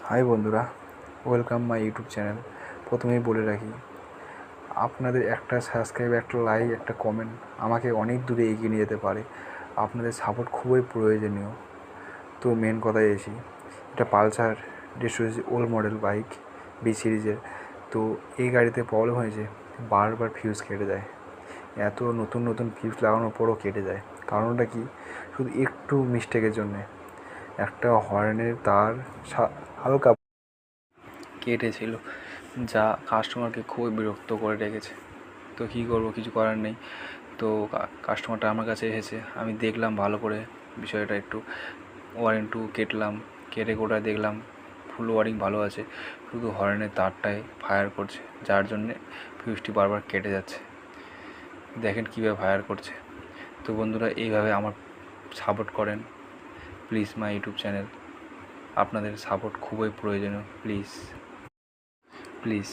High বন্ধুরা, welcome my YouTube channel. প্রথমেই বলে রাখি, আপনাদের একটা সাবস্ক্রাইব, একটা লাইক, একটা কমেন্ট আমাকে অনেক দূরে এগিয়ে নিয়ে যেতে পারে। আপনাদের সাপোর্ট খুবই প্রয়োজনীয়। তো মেন কথায় এসি, এটা Pulsar 150 old model bike, B সিরিজের। তো এই গাড়িতে প্রবলেম হয়েছে, বারবার ফিউজ কেটে যায়। এত নতুন নতুন ফিউজ লাগানোর পরও কেটে যায়। কারণটা কি? শুধু একটু মিস্টেকের জন্যে একটা হর্নের তার হালকা কেটেছিল, যা কাস্টমারকে খুবই বিরক্ত করে রেখেছে। তো কী করবো, কিছু করার নেই। তো কাস্টমারটা আমার কাছে এসেছে, আমি দেখলাম ভালো করে বিষয়টা, একটু ওয়ারিং কেটলাম, কেটে কোটায় দেখলাম ফুল ওয়ারিং ভালো আছে, শুধু হর্নের তারটাই ফায়ার করছে, যার জন্যে ফিউজটি বারবার কেটে যাচ্ছে। দেখেন কীভাবে ফায়ার করছে। তো বন্ধুরা, এইভাবে আমার সাপোর্ট করেন প্লিজ মাই ইউটিউব চ্যানেল। আপনাদের সাপোর্ট খুবই প্রয়োজনীয়, প্লিজ প্লিজ।